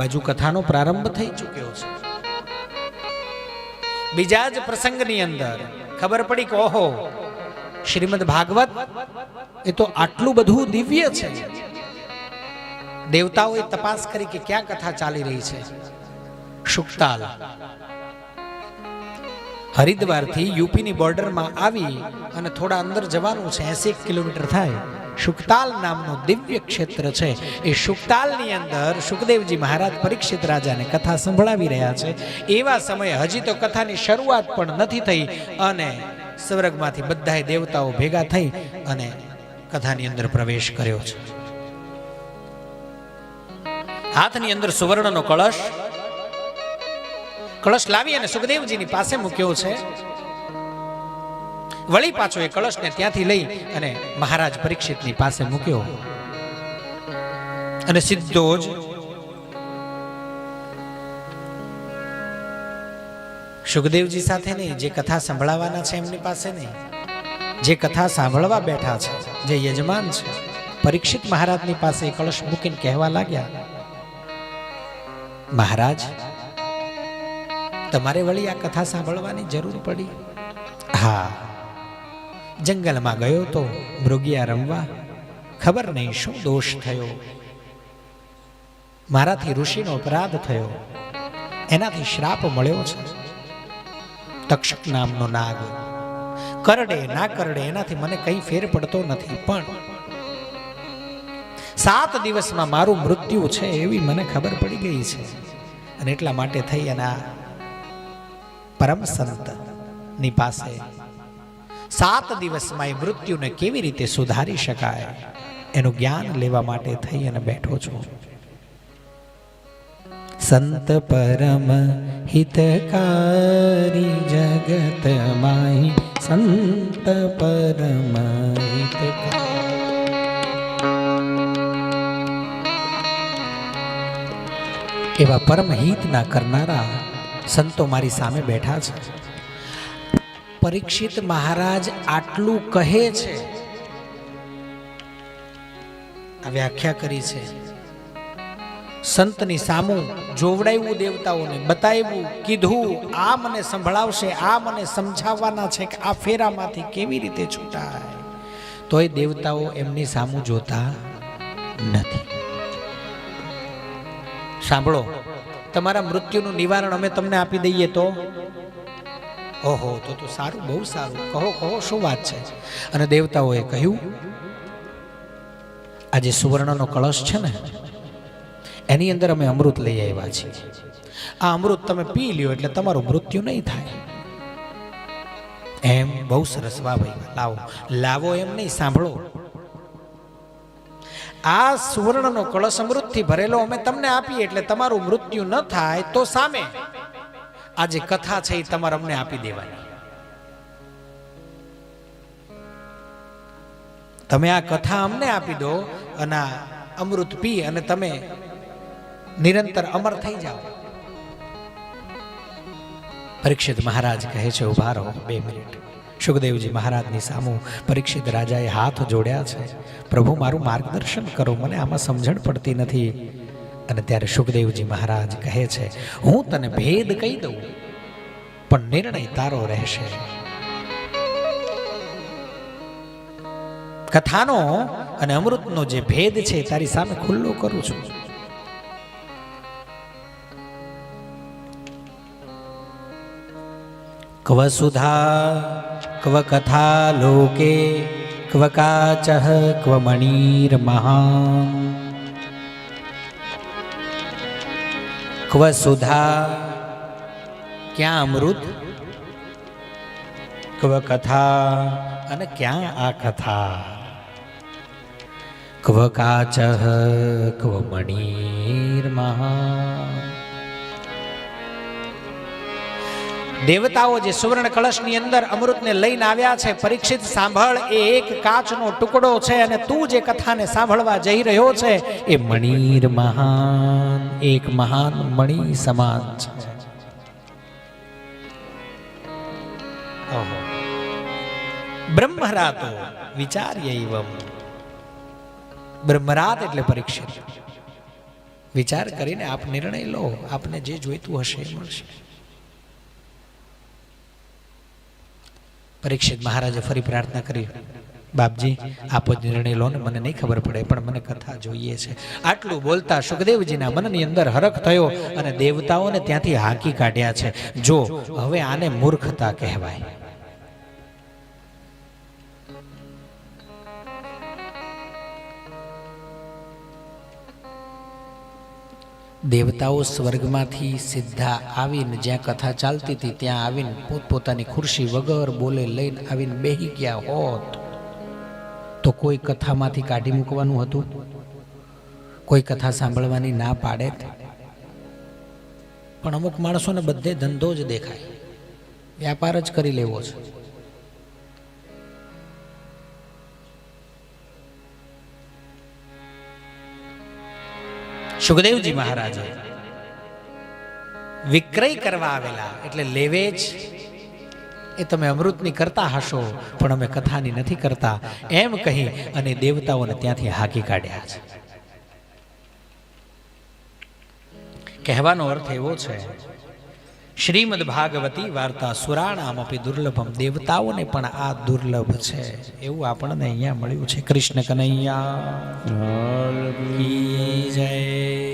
બાજુ કથાનો પ્રારંભ થઈ ચૂક્યો છે. બીજા જ પ્રસંગની અંદર ખબર પડી કે ઓહો, શ્રીમદ ભાગવત એ તો આટલું બધું દિવ્ય છે. દેવતાઓએ તપાસ કરી કે ક્યાં કથા ચાલી રહી છે. શુકતાલ હરિદ્વારથી યુપીની બોર્ડરમાં આવી અને થોડા અંદર જવાનું છે, 80 કિલોમીટર થાય. શુકતાલ નામનું દિવ્ય ક્ષેત્ર છે. એ શુકતાલની અંદર સુખદેવજી મહારાજ પરીક્ષિત રાજાને કથા સંભળાવી રહ્યા છે. એવા સમયે હજી તો કથાની શરૂઆત પણ નથી થઈ અને સ્વર્ગમાંથી બધાય દેવતાઓ ભેગા થઈ અને કથાની અંદર પ્રવેશ કર્યો છે. હાથની અંદર સુવર્ણનો કળશ લાવી અને સુખદેવજીની પાસે મૂક્યો છે. વળી પાછો એ કળશને ત્યાંથી લઈ અને મહારાજ પરીક્ષિતની પાસે મૂક્યો અને સીધો જ સુખદેવજી સાથે નહીં, જે કથા સંભળાવવાના છે એમની પાસે નહીં, જે કથા સાંભળવા બેઠા છે, જે યજમાન છે, પરીક્ષિત મહારાજની પાસે એ કળશ મૂકીને કહેવા લાગ્યા, મહારાજ, તમારે વળી આ કથા સાંભળવાની જરૂર પડી? હા, જંગલમાં ગયો તો મૃગિયા રમવા, ખબર નહીં શું દોષ થયો, મારાથી ઋષિનો અપરાધ થયો, એનાથી શ્રાપ મળ્યો છે. તક્ષક નામનો નાગ કરડે ના કરડે એનાથી મને કઈ ફેર પડતો નથી, પણ 7 દિવસમાં મારું મૃત્યુ છે એવી મને ખબર પડી ગઈ છે. અને એટલા માટે થઈ અને પરમ સંત ની પાસે 7 દિવસમાં એ મૃત્યુને કેવી રીતે સુધારી શકાય એનું જ્ઞાન લેવા માટે થઈ અને બેઠો છું. સંત પરમ હિતકારી જગત માહી, સંત પરમ હિતકારી. એવા પરમ હિતના કરનારા સંતો મારી સામે બેઠા છે. પરીક્ષિત મહારાજ આટલું કહે છે, આ વ્યાખ્યા કરી છે. સંતની સામું જોવડાવ્યું, દેવતાઓને બતાવ્યું, કીધું આ મને સંભળાવશે, આ મને સમજાવવાના છે કે આ ફેરામાંથી કેવી રીતે છૂટાય. તોય દેવતાઓ એમની સામું જોતા નથી. સાંભળો, તમારા મૃત્યુનું નિવારણ અમે તમને આપી દઈએ તો? ઓહો, તો સારું, બહુ સારું, કહો શું વાત છે? અને દેવતાઓએ કહ્યું, આ જે સુવર્ણનો કળશ છે ને, એની અંદર અમે અમૃત લઈ આવ્યા છીએ. આ અમૃત તમે પી લ્યો એટલે તમારું મૃત્યુ નહીં થાય. એમ? બહુ સરસ, વાહ ભાઈ, લાવો એમ નહીં, સાંભળો. આ સુવર્ણનો કળશ અમૃતથી ભરેલો અમે તમને આપીએ એટલે તમારું મૃત્યુ ન થાય, તો સામે આ જે કથા છે એ તમારે અમને આપી દેવાની. તમે આ કથા અમને આપી દો અને આ અમૃત પી અને તમે નિરંતર અમર થઈ જાઓ. પરીક્ષિત મહારાજ કહે છે, ઉભા રહો 2 મિનિટ. સુખદેવજી મહારાજની સામું પરીક્ષિત રાજાએ હાથ જોડ્યા છે. પ્રભુ, મારું માર્ગદર્શન કરો, મને આમાં સમજણ પડતી નથી. અને ત્યારે સુખદેવજી મહારાજ કહે છે, હું તને ભેદ કહી દઉં, પણ નિર્ણય તારો રહેશે. કથાનો અને અમૃતનો જે ભેદ છે તારી સામે ખુલ્લો કરું છું. ક્વ સુધા ક્વ કથા લોકે ક્વ કાચઃ ક્વ મણિર મહાન. ક્વ સુધા, ક્યાં અમૃત, ક્વ કથા, અને ક્યાં આ કથા. ક્વ કાચઃ ક્વ મણિર મહાન. દેવતાઓ જે સુવર્ણ કળશની અંદર અમૃતને લઈને આવ્યા છે, પરીક્ષિત સાંભળ, એ એક કાચનો ટુકડો છે અને તું જે કથાને સાંભળવા જઈ રહ્યો છે એ મણિર મહાન, એક મહાન મણિ સમાન છે. ઓહો, બ્રહ્મરાતો વિચાર્યૈવમ. બ્રહ્મરાત એટલે પરીક્ષિત. વિચાર કરીને આપ નિર્ણય લો, આપને જે જોઈતું હશે એ મળશે. પરીક્ષિત મહારાજે ફરી પ્રાર્થના કરી, બાપજી આપ જ નિર્ણય લો ને, મને નહીં ખબર પડે પણ મને કથા જોઈએ છે. આટલું બોલતા સુખદેવજીના મનની અંદર હરખ થયો અને દેવતાઓને ત્યાંથી હાંકી કાઢ્યા છે. જો હવે આને મૂર્ખતા કહેવાય. દેવતાઓ સ્વર્ગમાંથી સીધા આવીને જ્યાં કથા ચાલતી હતી ત્યાં આવીને પોતપોતાની ખુરશી વગર બોલે લઈને આવીને બેહી ગયા હોત તો કોઈ કથામાંથી કાઢી મૂકવાનું હતું? કોઈ કથા સાંભળવાની ના પાડે? પણ અમુક માણસોને બધે ધંધો જ દેખાય, વ્યાપાર જ કરી લેવો છે. સુખદેવજી મહારાજ વિક્રય કરવા આવેલા, એટલે લેવે જ એ તમે અમૃતની કરતા હશો પણ અમે કથાની નથી કરતા, એમ કહી અને દેવતાઓને ત્યાંથી હાકી કાઢ્યા છે. કહેવાનો અર્થ એવો છે, શ્રીમદ ભાગવતી વાર્તા સુરાણામપી દુર્લભમ, દેવતાઓને પણ આ દુર્લભ છે એવું આપણને અહીંયા મળ્યું છે. કૃષ્ણ કનૈયા કી જય.